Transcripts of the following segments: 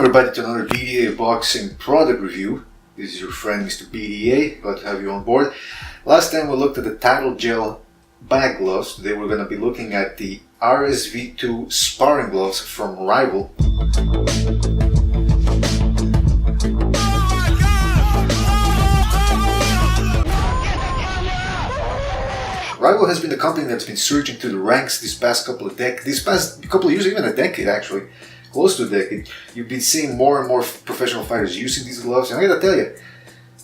Welcome everybody to another BDA Boxing product review. This is your friend Mr. BDA, glad to have you on board. Last time we looked at the title gel bag gloves. Today we're going to be looking at the RSV2 sparring gloves from RIVAL. RIVAL has been a company that's been surging through the ranks this past couple of years, even a decade actually. Close to a decade. You've been seeing more and more professional fighters using these gloves, and I gotta tell you,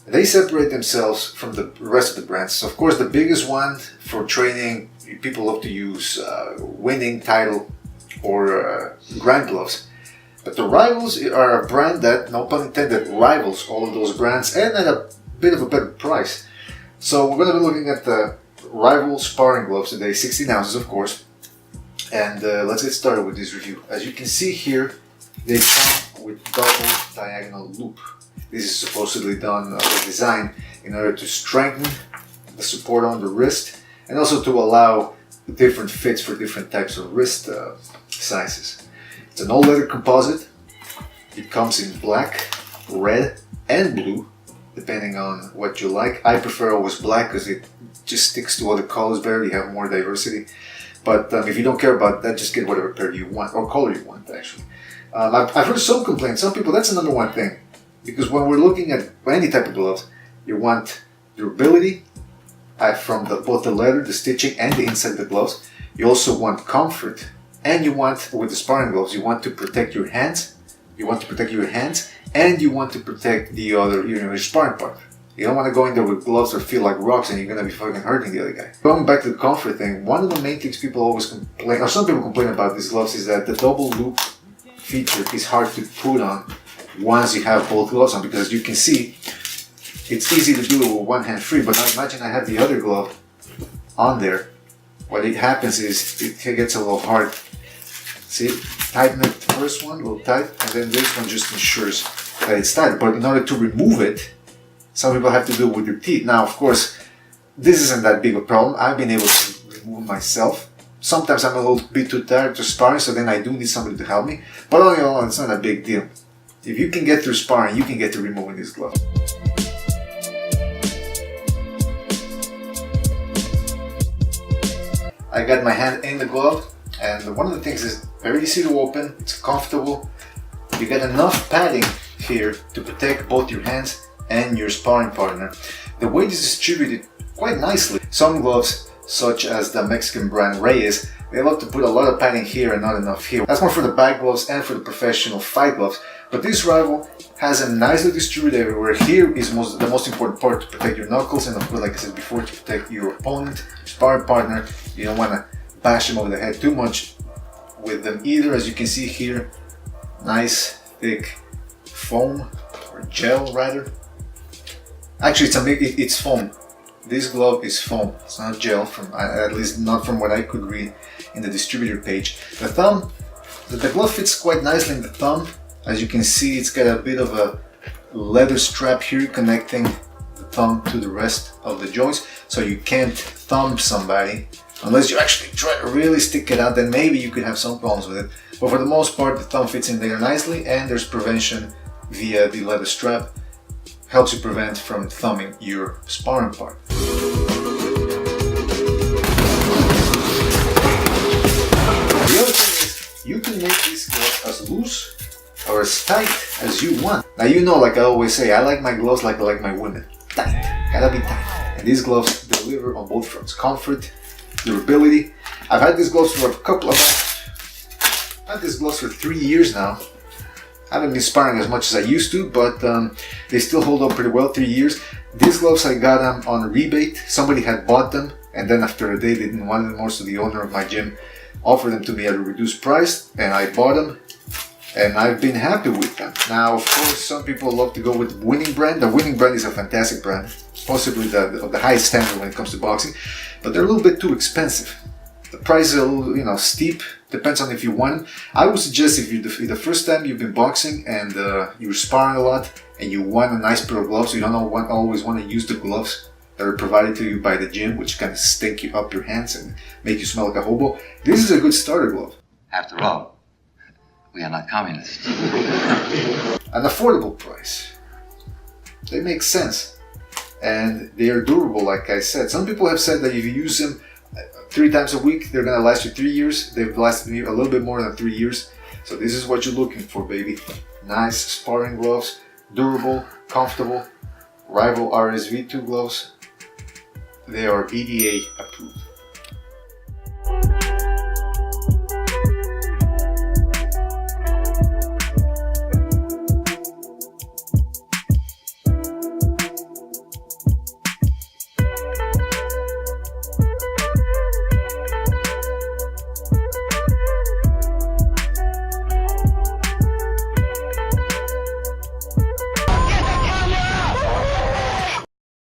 they separate themselves from the rest of the brands. So of course, the biggest one for training, people love to use winning title or grand gloves. But the Rivals are a brand that, no pun intended, rivals all of those brands and at a bit of a better price. So we're gonna be looking at the RIVAL sparring gloves today, 16 ounces of course. And let's get started with this review. As you can see here, they come with double diagonal loop. This is supposedly done or designed in order to strengthen the support on the wrist and also to allow different fits for different types of wrist sizes. It's an all-leather composite. It comes in black, red, and blue, depending on what you like. I prefer always black because it just sticks to other colors better. You have more diversity. But if you don't care about that, just get whatever pair you want, or color you want, actually. I've heard some complaints, some people, that's the number one thing. Because when we're looking at any type of gloves, you want durability from both the leather, the stitching, and the inside of the gloves. You also want comfort. And you want, with the sparring gloves, you want to protect your hands. You want to protect your hands, and you want to protect the other, your sparring partner. You don't want to go in there with gloves that feel like rocks and you're going to be fucking hurting the other guy. Going back to the comfort thing, one of the main things people always complain, or some people complain about these gloves, is that the double loop feature is hard to put on once you have both gloves on, because as you can see, it's easy to do it with one hand free, but now imagine I have the other glove on there. What it happens is it gets a little hard. See, tighten the first one, a little tight, and then this one just ensures that it's tight. But in order to remove it, some people have to do it with their teeth. Now, of course, this isn't that big a problem. I've been able to remove myself. Sometimes I'm a little bit too tired to sparring, so then I do need somebody to help me. But all in all, it's not a big deal. If you can get through sparring, you can get to removing this glove. I got my hand in the glove, and one of the things is very easy to open. It's comfortable. You get enough padding here to protect both your hands and your sparring partner. The weight is distributed quite nicely. Some gloves, such as the Mexican brand Reyes, they love to put a lot of padding here and not enough here. That's more for the bag gloves and for the professional fight gloves. But this RIVAL has a nicely distributed everywhere. Here is the most important part, to protect your knuckles, and of course, like I said before, to protect your opponent, your sparring partner. You don't want to bash them over the head too much with them either. As you can see here, nice thick foam, or gel rather. Actually, it's foam. This glove is foam. It's not gel, at least not from what I could read in the distributor page. The thumb, the glove fits quite nicely in the thumb. As you can see, it's got a bit of a leather strap here connecting the thumb to the rest of the joints, so you can't thumb somebody unless you actually try to really stick it out. Then maybe you could have some problems with it. But for the most part, the thumb fits in there nicely, and there's prevention via the leather strap. Helps you prevent from thumbing your sparring part. The other thing is, you can make this glove as loose or as tight as you want. Now, you know, like I always say, I like my gloves like I like my women. Tight, gotta be tight. And these gloves deliver on both fronts. Comfort, durability. I've had these gloves for I've had these gloves for 3 years now. I haven't been sparring as much as I used to, but they still hold up pretty well, 3 years. These gloves, I got them on a rebate. Somebody had bought them, and then after a day they didn't want them more, so the owner of my gym offered them to me at a reduced price, and I bought them, and I've been happy with them. Now, of course, some people love to go with Winning brand. The Winning brand is a fantastic brand, possibly of the highest standard when it comes to boxing, but they're a little bit too expensive. The price is a little, steep. Depends on if you want them. I would suggest if the first time you've been boxing and you're sparring a lot and you want a nice pair of gloves, you don't always want to use the gloves that are provided to you by the gym, which kind of stink you up your hands and make you smell like a hobo. This is a good starter glove. After all, We are not communists. An affordable price. They make sense. And they are durable, like I said. Some people have said that if you use them 3 times a week, they're gonna last you 3 years. They've lasted me a little bit more than 3 years. So this is what you're looking for, baby. Nice sparring gloves, durable, comfortable. RIVAL RS2V-PRO gloves. They are BDA approved.